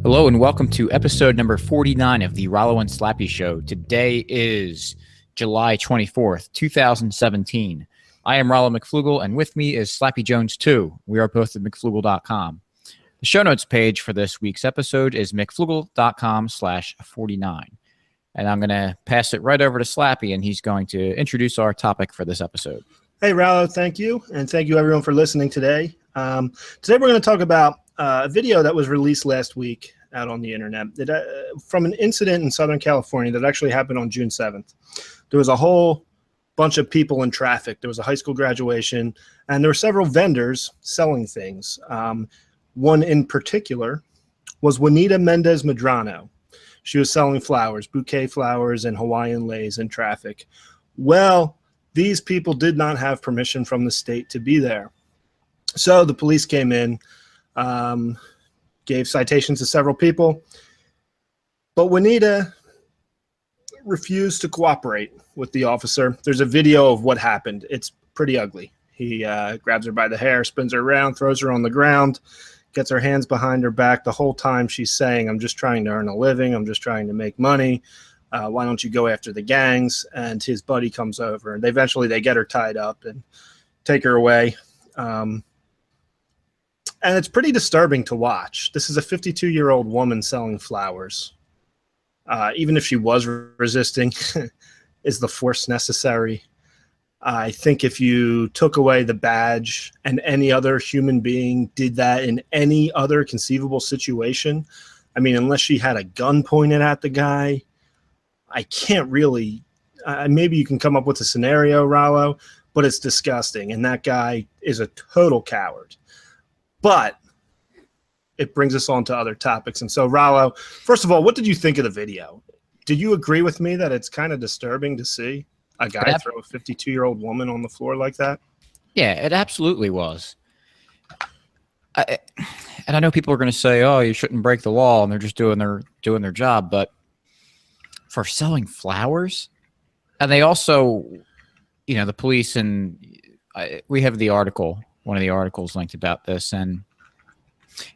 Hello and welcome to episode number 49 of the Rollo and Slappy Show. Today is July 24th, 2017. I am Rollo McFlugel, and with me is Slappy Jones 2. We are both at McFlugel.com. The show notes page for this week's episode is McFlugel.com/49. And I'm going to pass it right over to Slappy, and he's going to introduce our topic for this episode. Hey, Rollo, thank you. And thank you, everyone, for listening today. Today we're going to talk about a video that was released last week out on the internet from an incident in Southern California that actually happened on June 7th. There was a whole bunch of people in traffic. There was a high school graduation, and there were several vendors selling things. One in particular was Juanita Mendez-Medrano. She was selling flowers, bouquet flowers and Hawaiian leis in traffic. Well, these people did not have permission from the state to be there. So the police came in, gave citations to several people, but Juanita refused to cooperate with the officer. There's a video of what happened. It's pretty ugly. He grabs her by the hair, spins her around, throws her on the ground, gets her hands behind her back. The whole time she's saying, I'm just trying to earn a living. I'm just trying to make money. Why don't you go after the gangs? And his buddy comes over, and eventually they get her tied up and take her away. And it's pretty disturbing to watch. This is a 52-year-old woman selling flowers. Even if she was resisting, is the force necessary? I think if you took away the badge and any other human being did that in any other conceivable situation, I mean, unless she had a gun pointed at the guy, I can't really, maybe you can come up with a scenario, Rollo, but it's disgusting. And that guy is a total coward. But it brings us on to other topics. And so, Rollo, first of all, what did you think of the video? Did you agree with me that it's kind of disturbing to see a guy throw a 52-year-old woman on the floor like that? Yeah, it absolutely was. And I know people are going to say, oh, you shouldn't break the law, and they're just doing their job. But for selling flowers, and they also, the police, and we have the article, one of the articles linked about this, and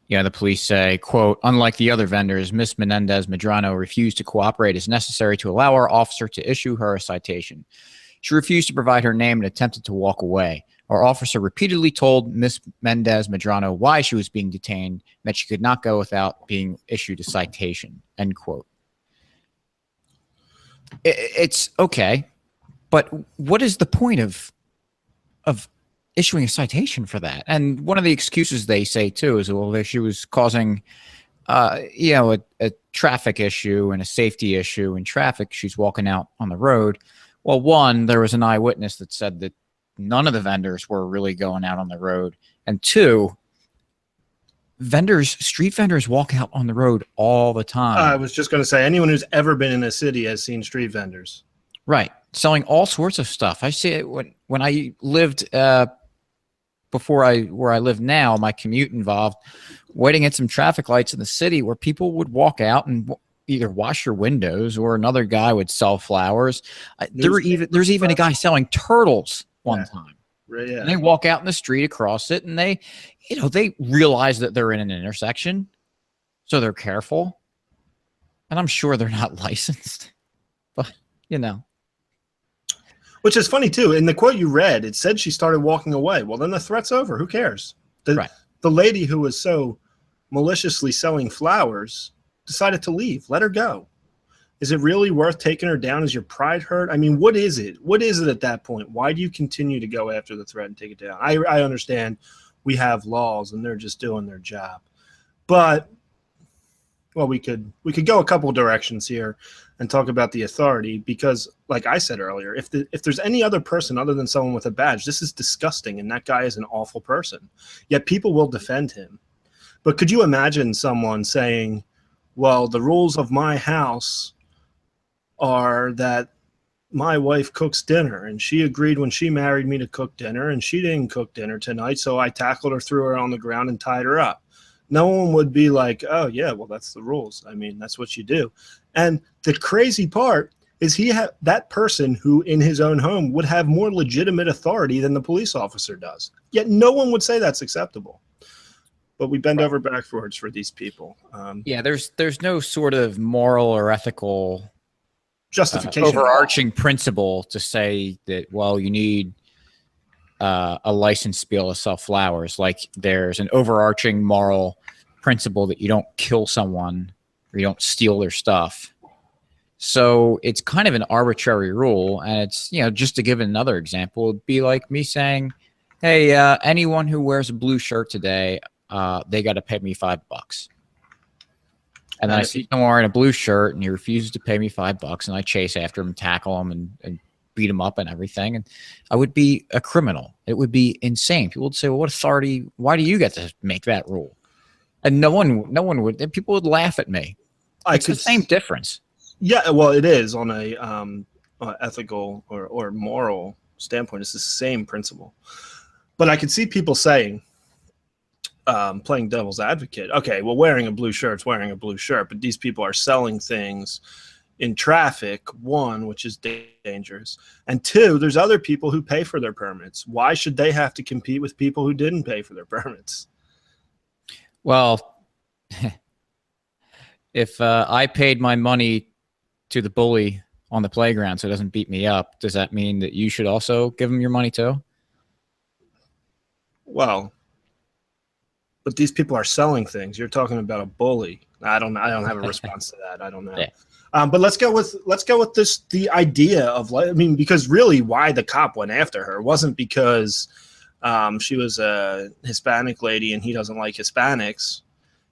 the police say, quote, unlike the other vendors, Miss Mendez-Medrano refused to cooperate as necessary to allow our officer to issue her a citation. She refused to provide her name and attempted to walk away. Our officer repeatedly told Miss Mendez-Medrano why she was being detained, and that she could not go without being issued a citation, end quote. It's okay, but what is the point of issuing a citation for that? And one of the excuses they say too is, well, that she was causing a traffic issue and a safety issue in traffic. She's walking out on the road. Well, one, there was an eyewitness that said that none of the vendors were really going out on the road, and two, street vendors walk out on the road all the time. I was just going to say, anyone who's ever been in a city has seen street vendors, right, selling all sorts of stuff. I see it when I lived where I live now. My commute involved waiting at some traffic lights in the city where people would walk out and either wash your windows, or another guy would sell flowers. There's even a guy selling turtles one time. Yeah. And they walk out in the street across it, and they realize that they're in an intersection, so they're careful. And I'm sure they're not licensed, but Which is funny, too. In the quote you read, it said she started walking away. Well, then the threat's over. Who cares? The lady who was so maliciously selling flowers decided to leave. Let her go. Is it really worth taking her down? Is your pride hurt? I mean, what is it? What is it at that point? Why do you continue to go after the threat and take it down? I understand we have laws and they're just doing their job. But, well, we could go a couple directions here and talk about the authority, because, like I said earlier, if there's any other person other than someone with a badge, this is disgusting, and that guy is an awful person. Yet people will defend him. But could you imagine someone saying, well, the rules of my house are that my wife cooks dinner, and she agreed when she married me to cook dinner, and she didn't cook dinner tonight, so I tackled her, threw her on the ground, and tied her up. No one would be like, oh, yeah, well, that's the rules. I mean, that's what you do. And the crazy part is that person who in his own home would have more legitimate authority than the police officer does. Yet no one would say that's acceptable. but we bend over backwards for these people. Yeah, there's no sort of moral or ethical justification, overarching principle to say that, well, you need a license to be able to sell flowers. Like there's an overarching moral principle that you don't kill someone or you don't steal their stuff. So it's kind of an arbitrary rule. And it's, you know, just to give another example, it'd be like me saying, hey, anyone who wears a blue shirt today, they got to pay me $5. And then I see someone wearing a blue shirt and he refuses to pay me $5, and I chase after him, tackle him, and beat him up and everything. And I would be a criminal. It would be insane. People would say, well, what authority? Why do you get to make that rule? And no one would. People would laugh at me. It's the same difference. Yeah, well, it is on a ethical or moral standpoint. It's the same principle. But I could see people saying, playing devil's advocate, okay, well, wearing a blue shirt's wearing a blue shirt, but these people are selling things in traffic, one, which is dangerous, and two, there's other people who pay for their permits. Why should they have to compete with people who didn't pay for their permits? Well, if I paid my money to the bully on the playground so it doesn't beat me up, does that mean that you should also give him your money too? Well, but these people are selling things. You're talking about a bully. I don't have a response to that. I don't know. Yeah. But let's go with the idea of, I mean, because really why the cop went after her wasn't because she was a Hispanic lady and he doesn't like Hispanics.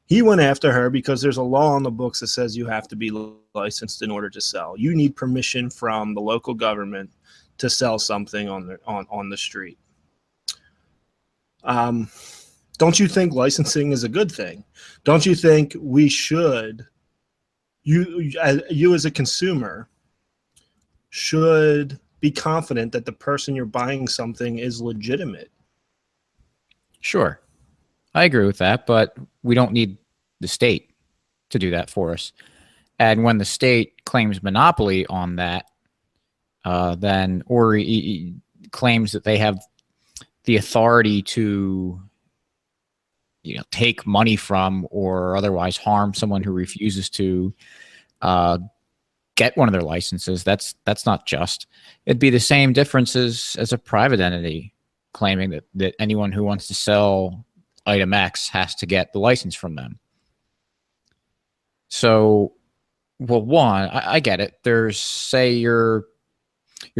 He went after her because there's a law on the books that says you have to be licensed in order to sell. You need permission from the local government to sell something on the street. Don't you think licensing is a good thing? Don't you think we should, you as a consumer, should be confident that the person you're buying something is legitimate? Sure. I agree with that, but we don't need the state to do that for us. And when the state claims monopoly on that, then or claims that they have the authority to, you know, take money from or otherwise harm someone who refuses to get one of their licenses, that's not just. It'd be the same difference as a private entity claiming that anyone who wants to sell item X has to get the license from them. So, well, one, I get it. There's, say you're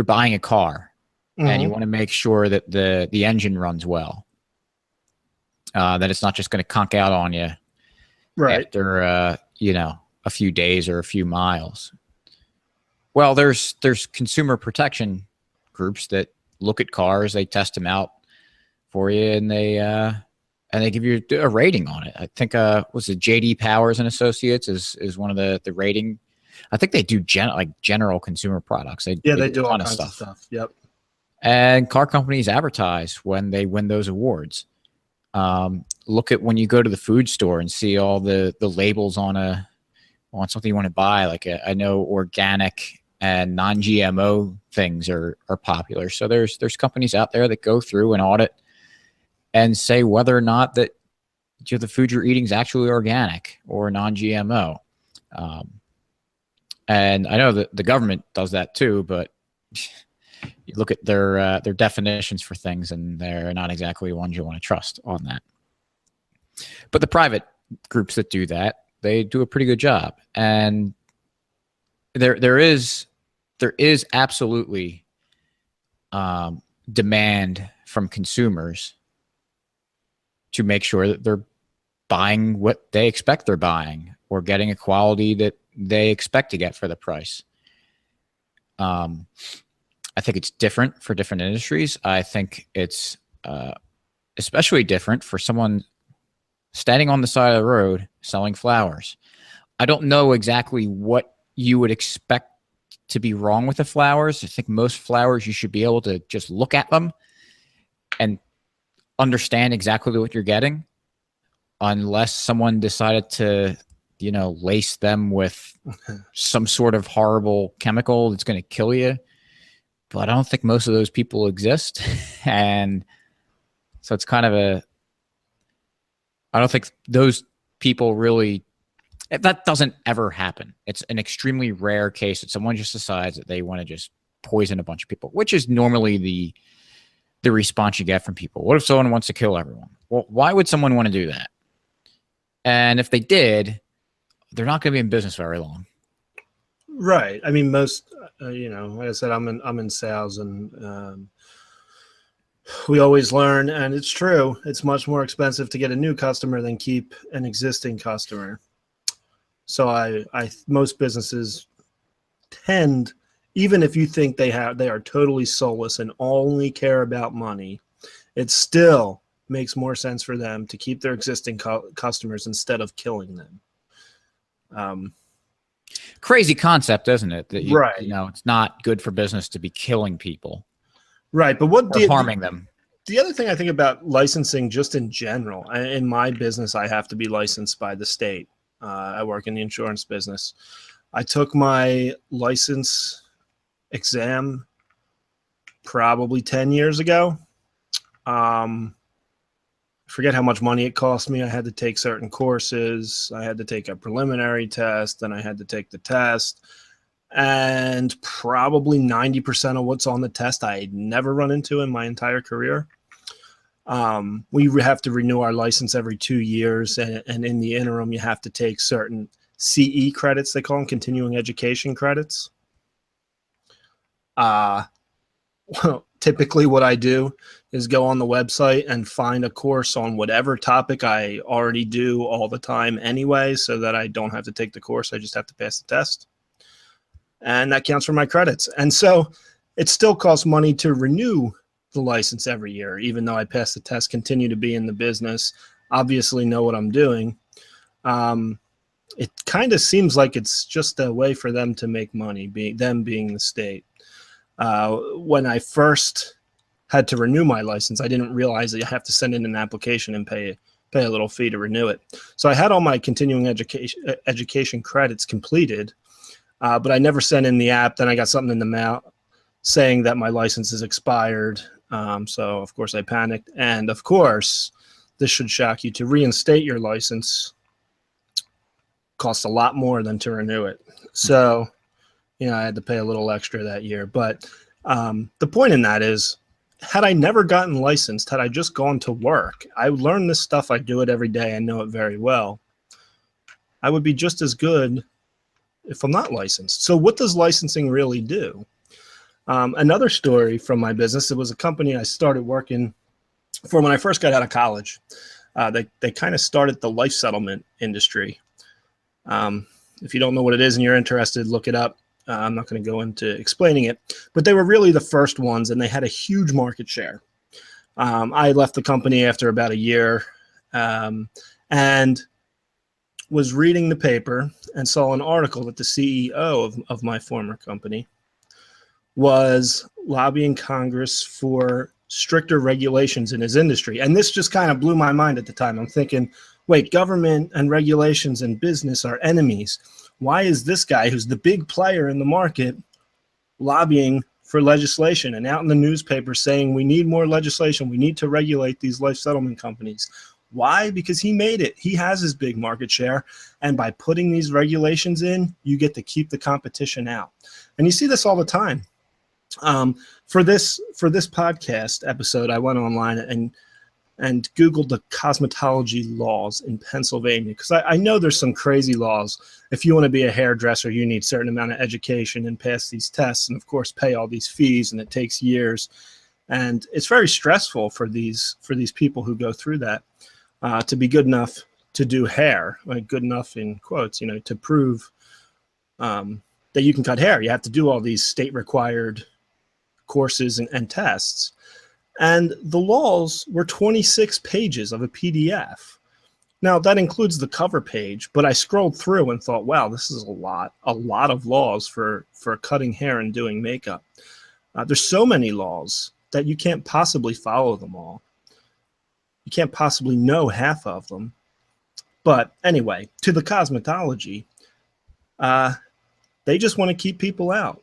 buying a car and you want to make sure that the engine runs well, that it's not just going to conk out on you after you know, a few days or a few miles. Well, there's consumer protection groups that look at cars, they test them out for you, and they give you a rating on it. I think was it JD Powers and Associates is one of the rating. I think they do general consumer products. They do a ton of stuff. Yep. And car companies advertise when they win those awards. Look at when you go to the food store and see all the labels on something you want to buy. Like I know organic and non-GMO things are popular. So there's companies out there that go through and audit and say whether or not that the food you're eating is actually organic or non-GMO. And I know that the government does that too, but you look at their definitions for things and they're not exactly ones you want to trust on that. But the private groups that do that, they do a pretty good job. And there is absolutely demand from consumers to make sure that they're buying what they expect they're buying or getting a quality that they expect to get for the price. I think it's different for different industries. I think it's especially different for someone standing on the side of the road selling flowers. I don't know exactly what you would expect to be wrong with the flowers. I think most flowers, you should be able to just look at them and understand exactly what you're getting, unless someone decided to, you know, lace them with some sort of horrible chemical that's going to kill you. But I don't think most of those people exist. And so it's kind of I don't think those people really, that doesn't ever happen. It's an extremely rare case that someone just decides that they want to just poison a bunch of people, which is normally the response you get from people. What if someone wants to kill everyone? Well, why would someone want to do that? And if they did, they're not going to be in business very long. Right. I mean, most, like I said, I'm in sales, and we always learn, and it's true. It's much more expensive to get a new customer than keep an existing customer. So most businesses tend, even if you think they are totally soulless and only care about money, it still makes more sense for them to keep their existing customers instead of killing them. Crazy concept, isn't it? That right. It's not good for business to be killing people. Right. But harming them. The other thing I think about licensing just in general, in my business, I have to be licensed by the state. I work in the insurance business. I took my license exam probably 10 years ago. Forget how much money it cost me. I had to take certain courses. I had to take a preliminary test, and I had to take the test. And probably 90% of what's on the test I had never run into in my entire career. We have to renew our license every 2 years, and in the interim, you have to take certain CE credits, they call them, continuing education credits. Well, typically what I do is go on the website and find a course on whatever topic I already do all the time anyway, so that I don't have to take the course. I just have to pass the test. And that counts for my credits. And so it still costs money to renew the license every year, even though I pass the test, continue to be in the business, obviously know what I'm doing. It kind of seems like it's just a way for them to make money, them being the state. When I first had to renew my license, I didn't realize that you have to send in an application and pay a little fee to renew it. So I had all my continuing education credits completed, but I never sent in the app. Then I got something in the mail saying that my license is expired. So of course I panicked. And of course, this should shock you, to reinstate your license costs a lot more than to renew it. So, I had to pay a little extra that year. But the point in that is, had I never gotten licensed, had I just gone to work, I would learn this stuff. I do it every day. I know it very well. I would be just as good if I'm not licensed. So what does licensing really do? Another story from my business, it was a company I started working for when I first got out of college. They kind of started the life settlement industry. If you don't know what it is and you're interested, look it up. I'm not going to go into explaining it, but they were really the first ones, and they had a huge market share. I left the company after about a year, and was reading the paper and saw an article that the CEO of my former company was lobbying Congress for stricter regulations in his industry. And this just kind of blew my mind at the time. I'm thinking, wait, government and regulations and business are enemies. Why is this guy, who's the big player in the market, lobbying for legislation and out in the newspaper saying we need more legislation, we need to regulate these life settlement companies? Why? Because he made it. He has his big market share. And by putting these regulations in, you get to keep the competition out. And you see this all the time. For this podcast episode, I went online and Googled the cosmetology laws in Pennsylvania, because I know there's some crazy laws. If you want to be a hairdresser, you need a certain amount of education and pass these tests and, of course, pay all these fees, and it takes years. And it's very stressful for these people who go through that to be good enough to do hair, like good enough in quotes, to prove that you can cut hair. You have to do all these state-required courses and tests. And the laws were 26 pages of a PDF. Now, that includes the cover page, but I scrolled through and thought, wow, this is a lot of laws for cutting hair and doing makeup. There's so many laws that you can't possibly follow them all. You can't possibly know half of them. But anyway, to the cosmetology, they just want to keep people out.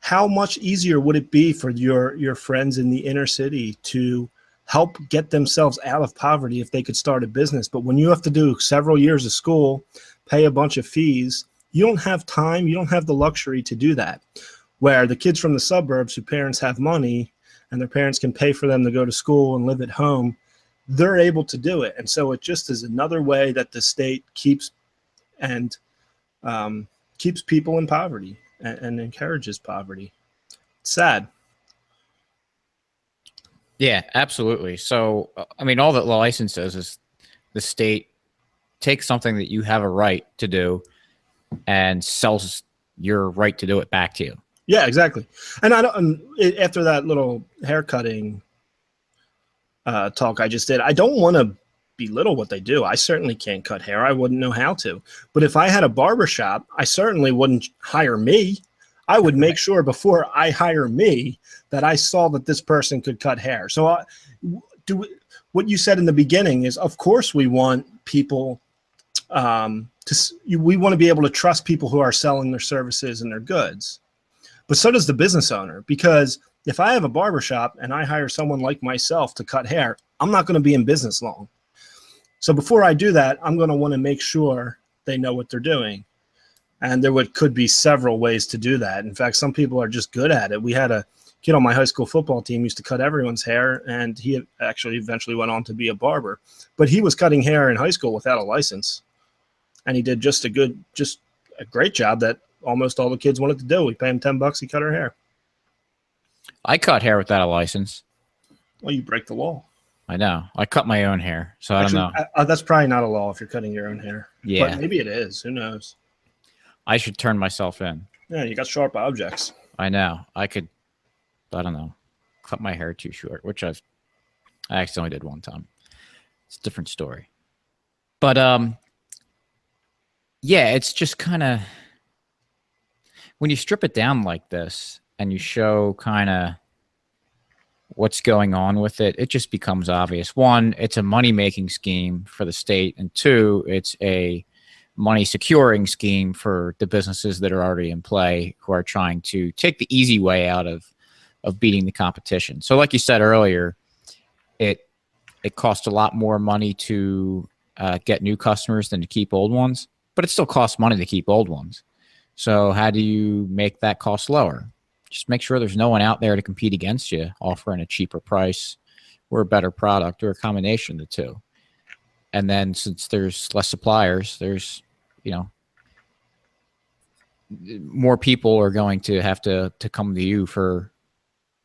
How much easier would it be for your friends in the inner city to help get themselves out of poverty if they could start a business. But when you have to do several years of school, pay a bunch of fees, you don't have time, you don't have the luxury to do that. Where the kids from the suburbs whose parents have money and their parents can pay for them to go to school and live at home, they're able to do it. And so it just is another way that the state keeps people in poverty and encourages poverty. It's sad. Yeah, absolutely. So, I mean, all that the license says is the state takes something that you have a right to do and sells your right to do it back to you. Yeah, exactly. And I don't. After that little haircutting talk I just did, I don't want to belittle what they do. I certainly can't cut hair. I wouldn't know how to. But if I had a barber shop, I certainly wouldn't hire me. I would make sure before I hire me that I saw that this person could cut hair. So what you said in the beginning is, of course, we want people we want to be able to trust people who are selling their services and their goods. But so does the business owner, because if I have a barbershop and I hire someone like myself to cut hair, I'm not going to be in business long. So before I do that, I'm going to want to make sure they know what they're doing. And there could be several ways to do that. In fact, some people are just good at it. We had a kid on my high school football team used to cut everyone's hair, and he actually eventually went on to be a barber. But he was cutting hair in high school without a license. And he did just a great job that almost all the kids wanted to do. We pay him $10, he cut our hair. I cut hair without a license. Well, you break the law. I know. I cut my own hair, so I don't know. That's probably not a law if you're cutting your own hair. Yeah. But maybe it is. Who knows? I should turn myself in. Yeah, you got sharp objects. I know. I don't know, cut my hair too short, which I accidentally did one time. It's a different story. But yeah, it's just kind of, when you strip it down like this and you show kind of what's going on with it, it just becomes obvious. One, it's a money-making scheme for the state, and two, it's a money-securing scheme for the businesses that are already in play who are trying to take the easy way out of beating the competition. So like you said earlier, it costs a lot more money to get new customers than to keep old ones, but it still costs money to keep old ones. So how do you make that cost lower? Just make sure there's no one out there to compete against you, offering a cheaper price or a better product or a combination of the two. And then since there's less suppliers, there's, more people are going to have to come to you for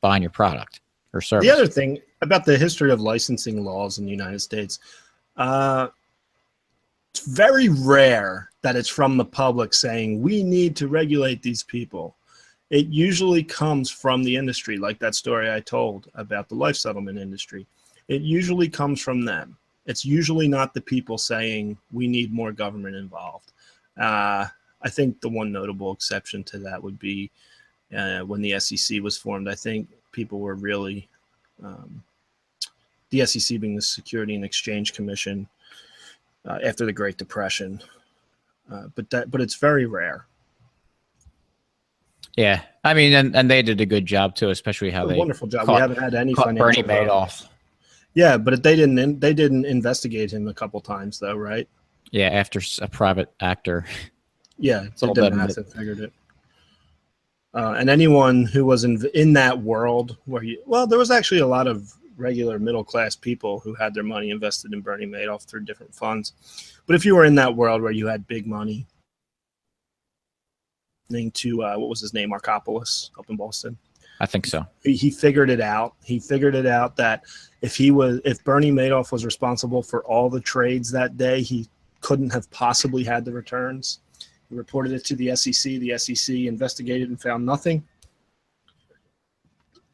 buying your product or service. The other thing about the history of licensing laws in the United States, it's very rare that it's from the public saying, we need to regulate these people. It usually comes from the industry, like that story I told about the life settlement industry. It usually comes from them. It's usually not the people saying, we need more government involved. I think the one notable exception to that would be when the SEC was formed. I think people were really, the SEC being the Security and Exchange Commission after the Great Depression, but it's very rare. Yeah, I mean, and they did a good job too, especially how they wonderful job. We haven't had any Bernie financial Madoff. Yeah, but they didn't investigate him a couple times though, right? Yeah, after a private actor. Yeah, they didn't have to figured it. And anyone who was in that world where there was actually a lot of regular middle-class people who had their money invested in Bernie Madoff through different funds. But if you were in that world where you had big money, to what was his name, Markopoulos up in Boston? I think so. He figured it out. He figured it out that if Bernie Madoff was responsible for all the trades that day, he couldn't have possibly had the returns. He reported it to the SEC. The SEC investigated and found nothing.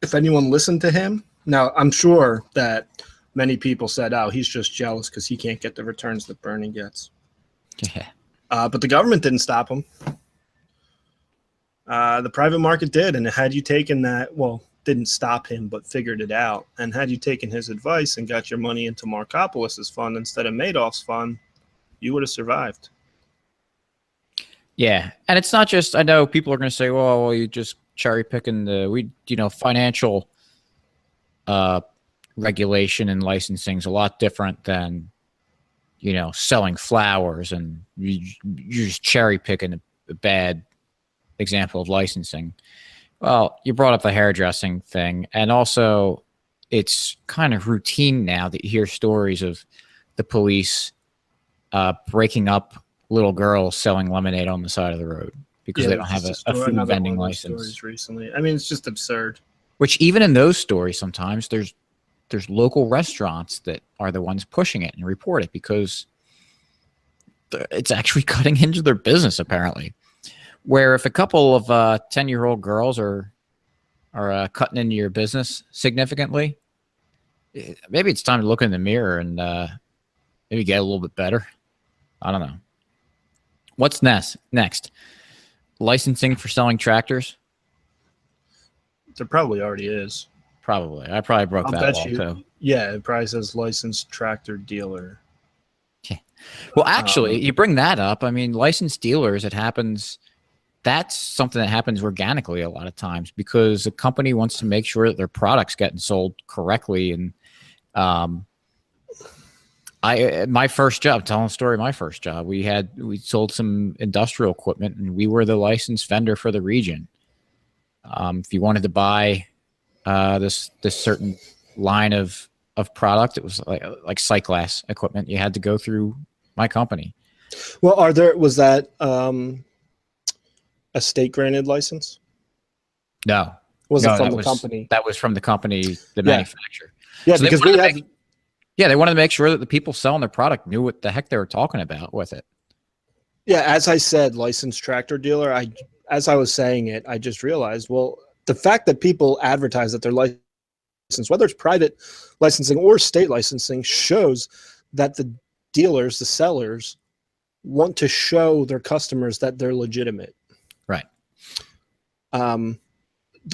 If anyone listened to him, now I'm sure that many people said, "Oh, he's just jealous because he can't get the returns that Bernie gets." Yeah. But the government didn't stop him. The private market did, and had you taken that, didn't stop him, but figured it out, and had you taken his advice and got your money into Markopoulos's fund instead of Madoff's fund, you would have survived. Yeah, and it's not just, I know people are going to say, well, you just cherry picking the financial regulation and licensing is a lot different than, selling flowers, and you're just cherry picking a bad example of licensing. Well, you brought up the hairdressing thing, and also it's kind of routine now that you hear stories of the police breaking up little girls selling lemonade on the side of the road because they don't have a food vending license. Recently, I mean, it's just absurd. Which even in those stories, sometimes there's local restaurants that are the ones pushing it and report it because it's actually cutting into their business, apparently. Where if a couple of 10-year-old girls are cutting into your business significantly, maybe it's time to look in the mirror and maybe get a little bit better. I don't know. What's next? Licensing for selling tractors? There probably already is. Probably. I probably broke that law too. Yeah, it probably says licensed tractor dealer. Yeah. Well, actually, you bring that up. I mean, licensed dealers, that's something that happens organically a lot of times because a company wants to make sure that their product's getting sold correctly. And my first job, telling a story of my first job, we sold some industrial equipment and we were the licensed vendor for the region. If you wanted to buy this certain line of product, it was like Cyclass equipment, you had to go through my company. Well, was that a state granted license? No. Was it from the company? That was from the company, the manufacturer. Yeah, so because they wanted to make sure that the people selling their product knew what the heck they were talking about with it. Yeah, as I said, licensed tractor dealer, as I was saying it, I just realized, well, the fact that people advertise that they're licensed, whether it's private licensing or state licensing, shows that the dealers, the sellers, want to show their customers that they're legitimate. Right. The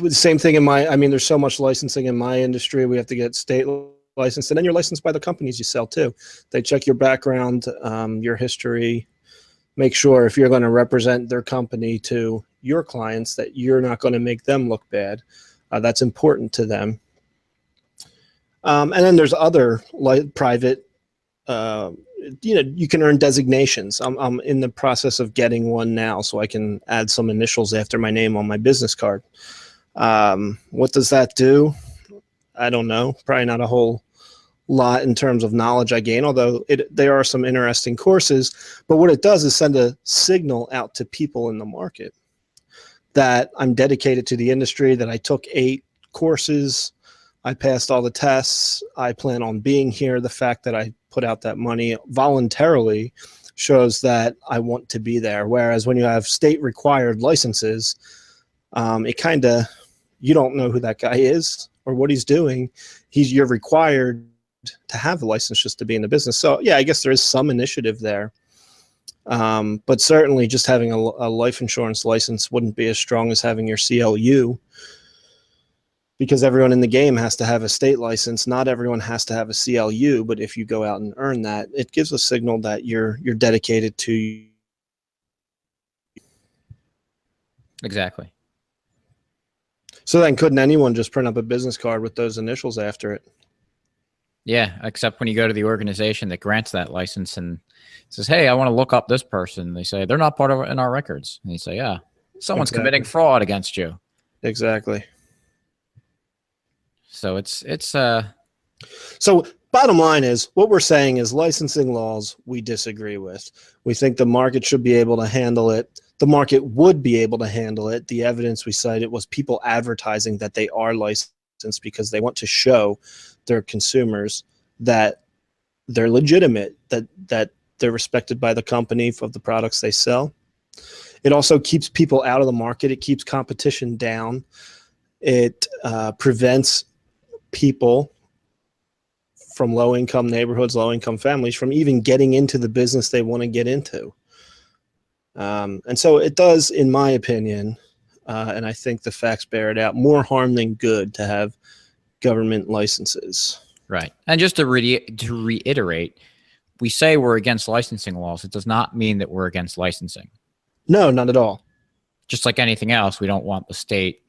same thing there's so much licensing in my industry. We have to get state licensed, and then you're licensed by the companies you sell to. They check your background, your history, make sure if you're going to represent their company to your clients that you're not going to make them look bad. That's important to them. And then there's other private, you can earn designations. I'm in the process of getting one now so I can add some initials after my name on my business card. What does that do? I don't know. Probably not a whole lot in terms of knowledge I gain, although there are some interesting courses. But what it does is send a signal out to people in the market that I'm dedicated to the industry, that I took 8 courses, I passed all the tests, I plan on being here. The fact that I put out that money voluntarily shows that I want to be there. Whereas when you have state required licenses, you don't know who that guy is or what he's doing. You're required to have a license just to be in the business. So yeah, I guess there is some initiative there. But certainly just having a life insurance license wouldn't be as strong as having your CLU, because everyone in the game has to have a state license. Not everyone has to have a CLU, but if you go out and earn that, it gives a signal that you're dedicated to. Exactly. So then couldn't anyone just print up a business card with those initials after it? Yeah, except when you go to the organization that grants that license and says, hey, I want to look up this person. They say, they're not part of in our records. And you say, yeah, someone's committing fraud against you. Exactly. So it's So bottom line is, what we're saying is licensing laws we disagree with. We think the market should be able to handle it. The market would be able to handle it. The evidence we cited was people advertising that they are licensed because they want to show their consumers that they're legitimate, that they're respected by the company for the products they sell. It also keeps people out of the market. It keeps competition down. It prevents people from low-income neighborhoods, low-income families from even getting into the business they want to get into. And so it does, in my opinion, and I think the facts bear it out, more harm than good to have government licenses. Right. And just to reiterate, we say we're against licensing laws. It does not mean that we're against licensing. No, not at all. Just like anything else, we don't want the state.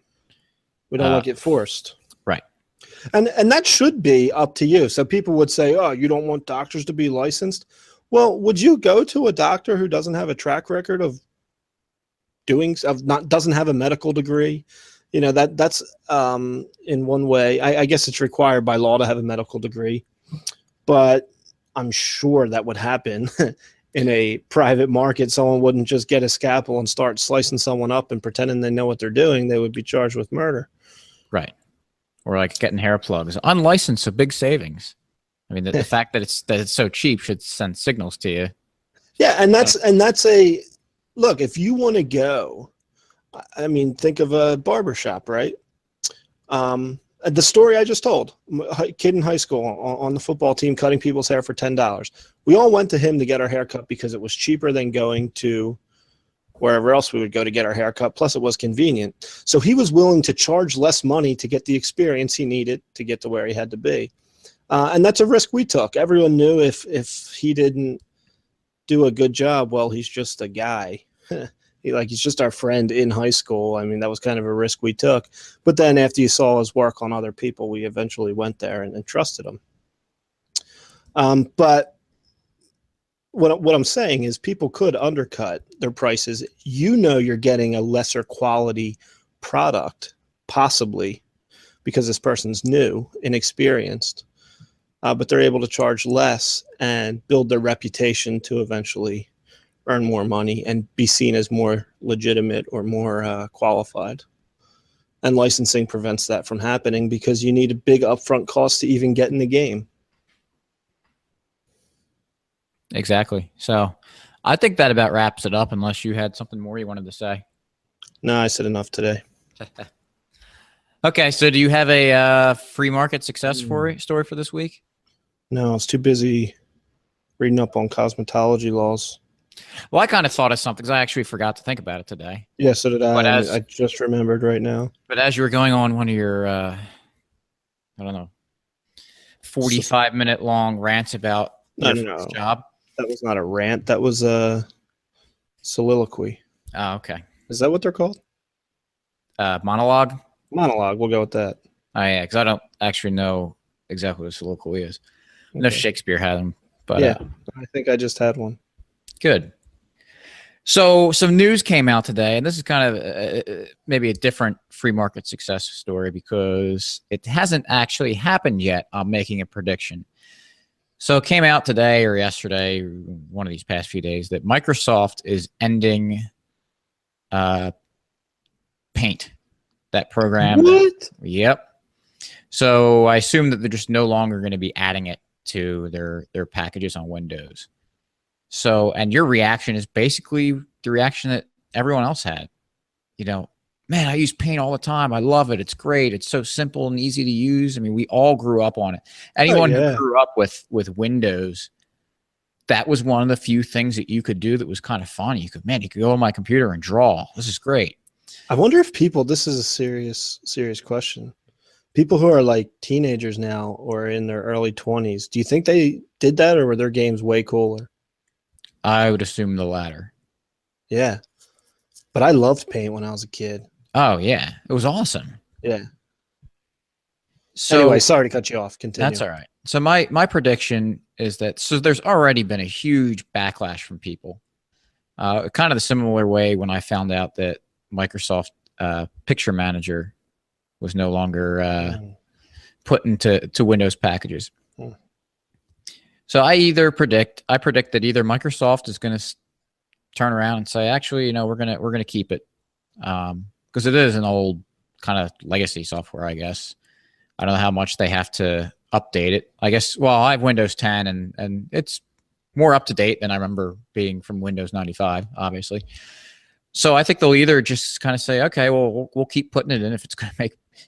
We don't want it forced. Right. And that should be up to you. So people would say, oh, you don't want doctors to be licensed. Well, would you go to a doctor who doesn't have a track record of doesn't have a medical degree? You know, that's in one way. I guess it's required by law to have a medical degree, but I'm sure that would happen in a private market. Someone wouldn't just get a scalpel and start slicing someone up and pretending they know what they're doing. They would be charged with murder. Right. Or like getting hair plugs. Unlicensed, so big savings. I mean, the fact that it's so cheap should send signals to you. Yeah, and that's a look, if you want to go, I mean, think of a barbershop, right? The story I just told, a kid in high school on the football team cutting people's hair for $10. We all went to him to get our hair cut because it was cheaper than going to wherever else we would go to get our hair cut. Plus, it was convenient. So he was willing to charge less money to get the experience he needed to get to where he had to be. And that's a risk we took. Everyone knew if he didn't do a good job, well, he's just a guy. He's just our friend in high school. I mean, that was kind of a risk we took. But then after you saw his work on other people, we eventually went there and trusted him. But what I'm saying is people could undercut their prices. You know you're getting a lesser quality product, possibly, because this person's new, inexperienced. But they're able to charge less and build their reputation to eventually earn more money and be seen as more legitimate or more qualified. And licensing prevents that from happening because you need a big upfront cost to even get in the game. Exactly. So I think that about wraps it up, unless you had something more you wanted to say. No, I said enough today. Okay, so do you have a free market success story for this week? No, I was too busy reading up on cosmetology laws. Well, I kind of thought of something because I actually forgot to think about it today. Yeah, so did I. I just remembered right now. But as you were going on one of your, I don't know, 45-minute long rants about your job. That was not a rant. That was a soliloquy. Oh, okay. Is that what they're called? Monologue? Monologue. We'll go with that. Oh, yeah, because I don't actually know exactly what a soliloquy is. Okay. I know Shakespeare had them. But yeah, I think I just had one. Good. So some news came out today, and this is kind of maybe a different free market success story because it hasn't actually happened yet. I'm making a prediction. So it came out today or yesterday, one of these past few days, that Microsoft is ending Paint, that program. What? Yep. So I assume that they're just no longer going to be adding it to their packages on Windows. So, and your reaction is basically the reaction that everyone else had. You know, man, I use Paint all the time. I love it. It's great. It's so simple and easy to use. I mean, we all grew up on it. Anyone who grew up with Windows, that was one of the few things that you could do that was kind of fun. You could go on my computer and draw. This is great. I wonder if this is a serious question. People who are like teenagers now or in their early 20s, do you think they did that or were their games way cooler? I would assume the latter. Yeah. But I loved Paint when I was a kid. Oh, yeah. It was awesome. Yeah. So anyway, sorry to cut you off. Continue. That's all right. So my prediction is that there's already been a huge backlash from people. Kind of the similar way when I found out that Microsoft Picture Manager was no longer put into Windows packages. So I predict that either Microsoft is going to turn around and say, actually, you know, we're gonna keep it because it is an old kind of legacy software, I guess. I don't know how much they have to update it. I guess. Well, I have Windows 10 and it's more up to date than I remember being from Windows 95, obviously. So I think they'll either just kind of say, okay, well, we'll keep putting it in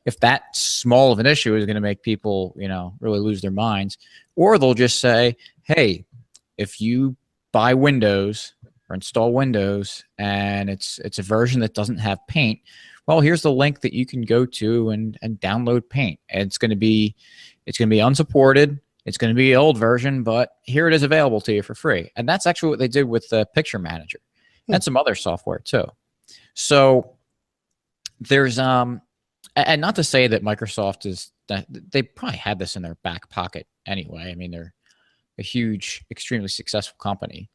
if that small of an issue is going to make people, you know, really lose their minds, or they'll just say, hey, if you buy Windows or install Windows and it's a version that doesn't have Paint, well, here's the link that you can go to and download Paint. And it's going to be unsupported. It's going to be an old version, but here it is available to you for free. And that's actually what they did with the Picture Manager and some other software too. So there's and not to say that Microsoft is they probably had this in their back pocket anyway. I mean, they're a huge, extremely successful company.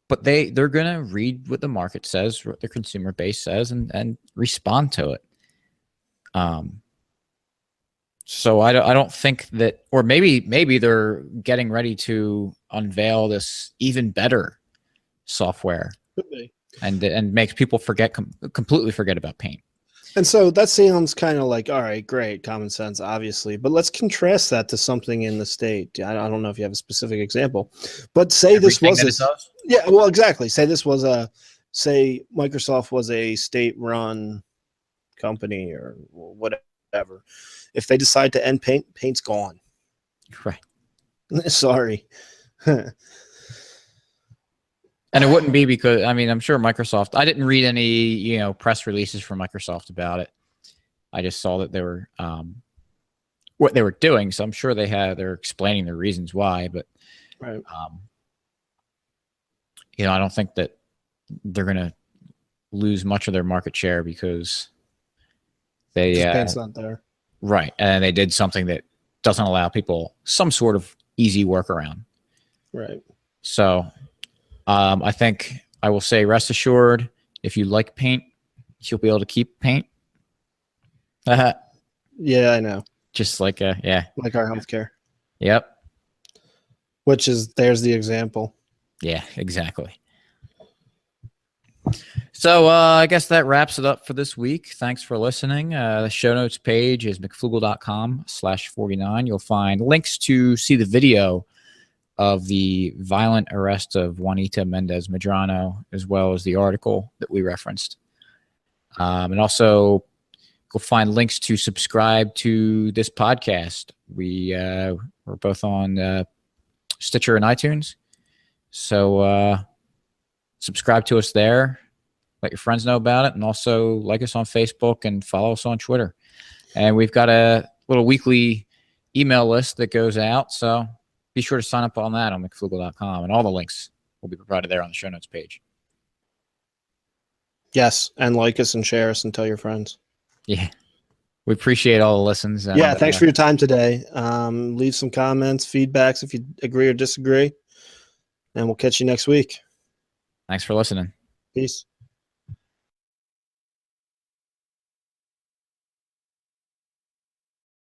But they're going to read what the market says, what their consumer base says, and respond to it. So I don't think that, or maybe they're getting ready to unveil this even better software, and makes people completely forget about paint. And so that sounds kind of like, all right, great, common sense, obviously. But let's contrast that to something in the state. I don't know if you have a specific example, but say Everything this was yeah, well, exactly. Say Microsoft was a state-run company or whatever. If they decide to end paint, paint's gone. Right. Sorry. And it wouldn't be because, I mean, I'm sure Microsoft, I didn't read any, press releases from Microsoft about it. I just saw that they were, what they were doing. So I'm sure they're explaining their reasons why, but, right. I don't think that they're going to lose much of their market share because paint's not there. Right. And they did something that doesn't allow people some sort of easy workaround. Right. So, I think I will say, rest assured, if you like paint, you'll be able to keep paint. Yeah, I know. Just like our healthcare. Yep. There's the example. Yeah, exactly. So I guess that wraps it up for this week. Thanks for listening. The show notes page is mcflugel.com/49. You'll find links to see the video of the violent arrest of Juanita Mendez-Medrano, as well as the article that we referenced. And also, you'll find links to subscribe to this podcast. We're both on Stitcher and iTunes. So subscribe to us there. Let your friends know about it. And also like us on Facebook and follow us on Twitter. And we've got a little weekly email list that goes out. So be sure to sign up on that on mcflugel.com, and all the links will be provided there on the show notes page. Yes, and like us and share us and tell your friends. Yeah, we appreciate all the listens. And, thanks for your time today. Leave some comments, feedbacks if you agree or disagree, and we'll catch you next week. Thanks for listening. Peace.